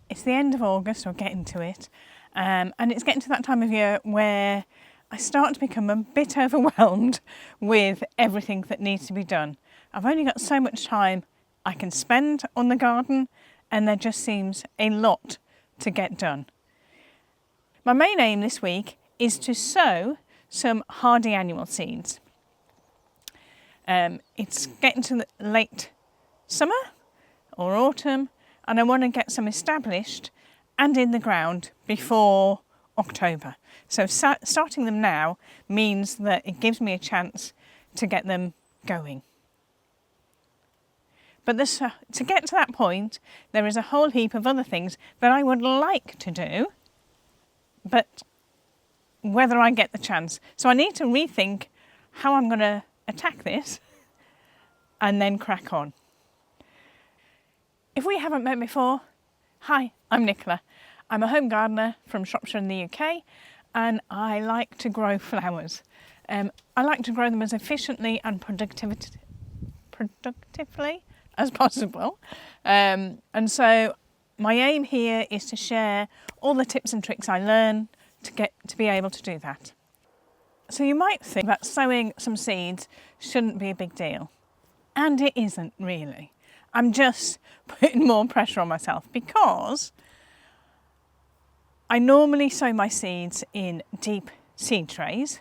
It's the end of August, or getting to it, and it's getting to that time of year where I start to become a bit overwhelmed with everything that needs to be done. I've only got so much time I can spend on the garden, and there just seems a lot to get done. My main aim this week is to sow some hardy annual seeds. It's getting to the late summer or autumn, and I want to get some established and in the ground before October. So starting them now means that it gives me a chance to get them going. But to get to that point, there is a whole heap of other things that I would like to do, but whether I get the chance. So I need to rethink how I'm going to attack this and then crack on. If we haven't met before, hi, I'm Nicola. I'm a home gardener from Shropshire in the UK, and I like to grow flowers. I like to grow them as efficiently and productively as possible. And so my aim here is to share all the tips and tricks I learn to be able to do that. So you might think that sowing some seeds shouldn't be a big deal. And it isn't really. I'm just putting more pressure on myself because I normally sow my seeds in deep seed trays.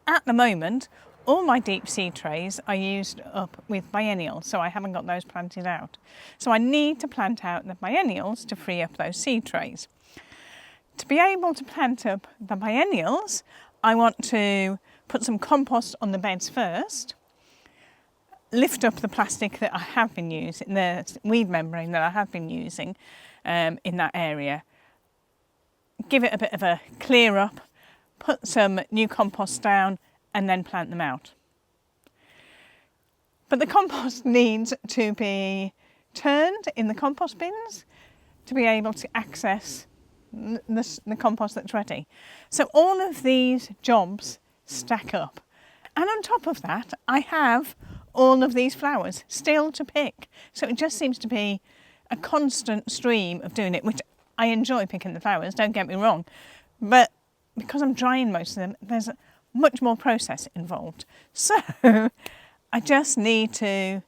At the moment, all my deep seed trays are used up with biennials, so I haven't got those planted out. So I need to plant out the biennials to free up those seed trays. To be able to plant up the biennials, I want to put some compost on the beds first, lift up the plastic that I have been using, the weed membrane that I have been using in that area, give it a bit of a clear up, put some new compost down, and then plant them out. But the compost needs to be turned in the compost bins to be able to access the compost that's ready. So all of these jobs stack up. And on top of that, I have all of these flowers still to pick. So it just seems to be a constant stream of doing it, which I enjoy picking the flowers, don't get me wrong. But because I'm drying most of them, there's much more process involved. So I just need to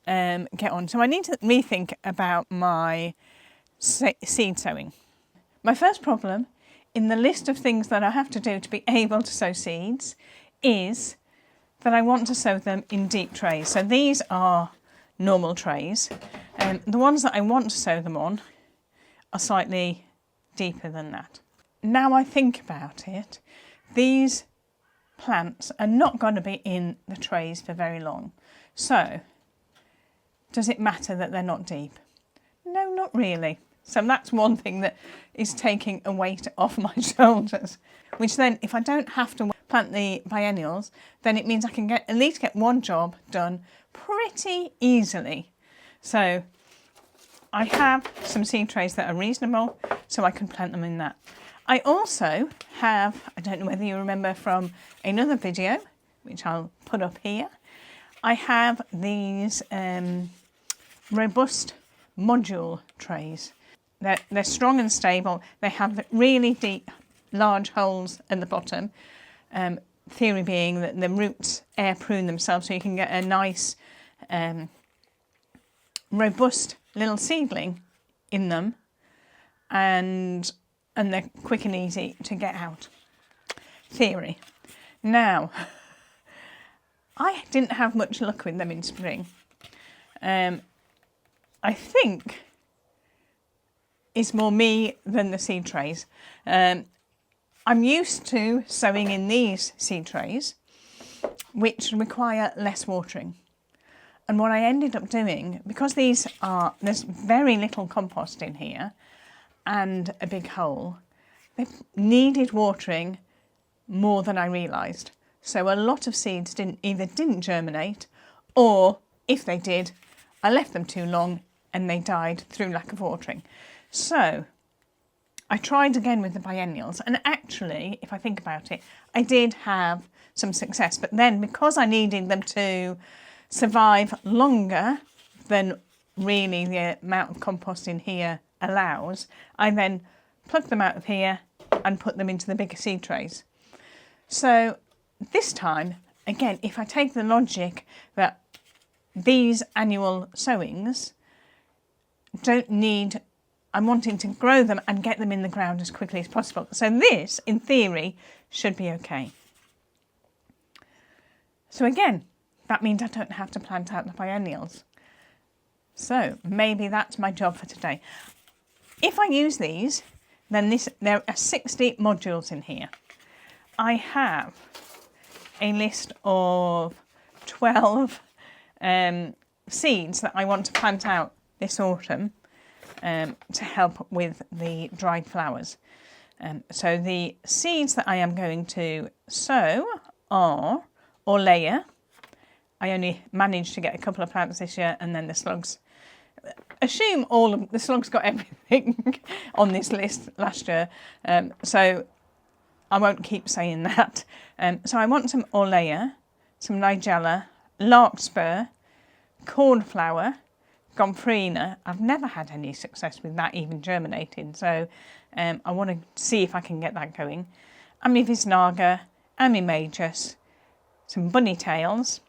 get on. So I need to rethink about my seed sowing. My first problem in the list of things that I have to do to be able to sow seeds is that I want to sow them in deep trays. So these are normal trays. The ones that I want to sow them on are slightly deeper than that. Now I think about it, these plants are not going to be in the trays for very long. So, does it matter that they're not deep? No, not really. So that's one thing that is taking a weight off my shoulders, which then if I don't have to plant the biennials, then it means I can at least get one job done pretty easily. So I have some seed trays that are reasonable, so I can plant them in that. I also have, I don't know whether you remember from another video, which I'll put up here, I have these robust module trays. They're strong and stable. They have really deep, large holes at the bottom. Theory being that the roots air prune themselves so you can get a nice, robust little seedling in them, and they're quick and easy to get out. Theory. Now, I didn't have much luck with them in spring. I think it's more me than the seed trays. I'm used to sowing in these seed trays, which require less watering. And what I ended up doing, because there's very little compost in here and a big hole, they needed watering more than I realised. So a lot of seeds didn't germinate, or if they did, I left them too long and they died through lack of watering. So I tried again with the biennials, and actually, if I think about it, I did have some success. But then because I needed them to survive longer than really the amount of compost in here allows, I then pluck them out of here and put them into the bigger seed trays. So this time, again, if I take the logic that these annual sowings don't need, I'm wanting to grow them and get them in the ground as quickly as possible. So this, in theory, should be okay. So again, that means I don't have to plant out the biennials. So maybe that's my job for today. If I use these, then there are 60 modules in here. I have a list of 12 seeds that I want to plant out this autumn to help with the dried flowers. So the seeds that I am going to sow are Orleia. I only managed to get a couple of plants this year, and then the slugs. Assume all of the slugs got everything on this list last year, so I won't keep saying that. So I want some Orleia, some Nigella, larkspur, cornflower, gomphrena. I've never had any success with that even germinating, so I want to see if I can get that going. Amyvisnaga, Amymagus, some bunny tails,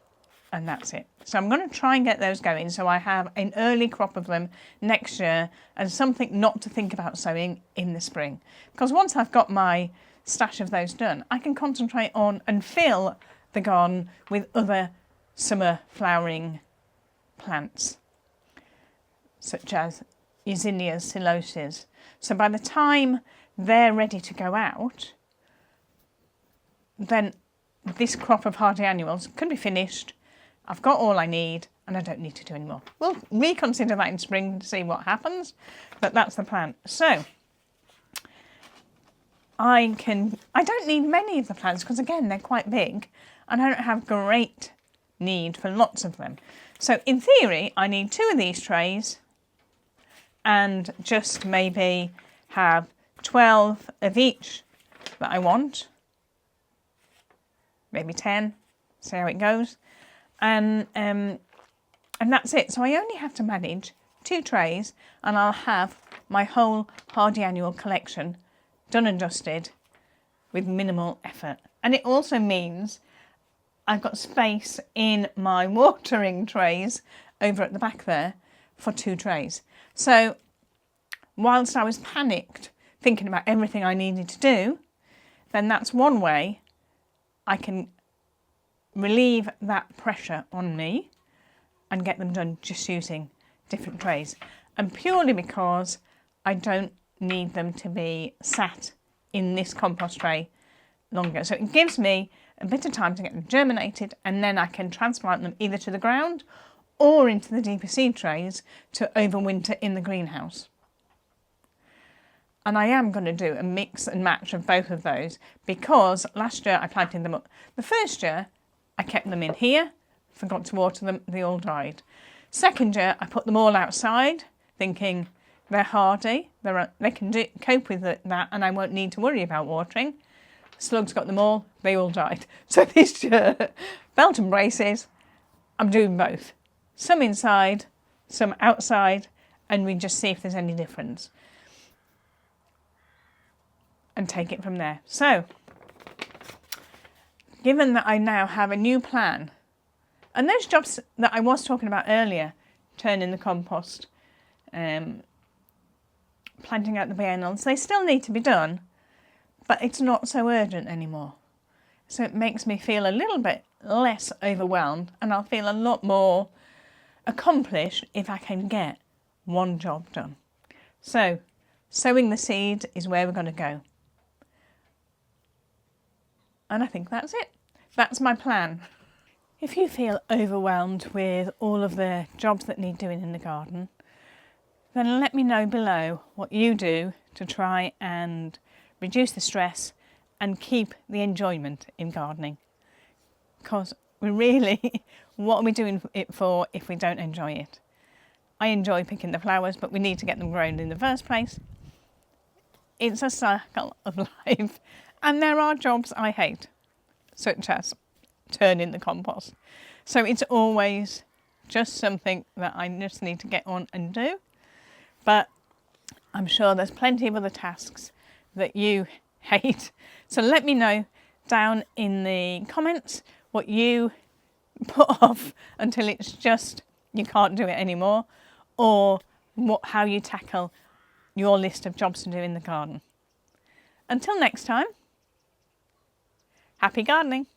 and that's it. So I'm going to try and get those going so I have an early crop of them next year and something not to think about sowing in the spring. Because once I've got my stash of those done, I can concentrate on and fill the garden with other summer flowering plants, such as Eusinias siloses. So by the time they're ready to go out, then this crop of hardy annuals can be finished. I've got all I need and I don't need to do any more. We'll reconsider that in spring to see what happens, but that's the plan. So I don't need many of the plants because again, they're quite big and I don't have great need for lots of them. So in theory, I need 2 of these trays and just maybe have 12 of each that I want. Maybe 10, see how it goes. And that's it. So I only have to manage 2 trays and I'll have my whole hardy annual collection done and dusted with minimal effort. And it also means I've got space in my watering trays over at the back there for 2 trays. So whilst I was panicked thinking about everything I needed to do, then that's one way I can relieve that pressure on me and get them done just using different trays. And purely because I don't need them to be sat in this compost tray longer. So it gives me a bit of time to get them germinated and then I can transplant them either to the ground or into the deeper seed trays to overwinter in the greenhouse. And I am going to do a mix and match of both of those because last year I planted them up. The first year I kept them in here, forgot to water them, they all died. Second year I put them all outside thinking they're hardy, they can cope with that and I won't need to worry about watering. Slugs got them all, they all died. So this year, belt and braces, I'm doing both. Some inside, some outside, and we just see if there's any difference. And take it from there. So, given that I now have a new plan, and those jobs that I was talking about earlier, turning the compost, planting out the biennials, they still need to be done, but it's not so urgent anymore. So it makes me feel a little bit less overwhelmed and I'll feel a lot more accomplished if I can get one job done. So sowing the seed is where we're going to go. And I think that's it. That's my plan. If you feel overwhelmed with all of the jobs that need doing in the garden, then let me know below what you do to try and reduce the stress and keep the enjoyment in gardening. Because we really, what are we doing it for if we don't enjoy it? I enjoy picking the flowers, but we need to get them grown in the first place. It's a circle of life. And there are jobs I hate, such as turning the compost. So it's always just something that I just need to get on and do. But I'm sure there's plenty of other tasks that you hate. So let me know down in the comments what you put off until it's just you can't do it anymore, or how you tackle your list of jobs to do in the garden. Until next time, happy gardening.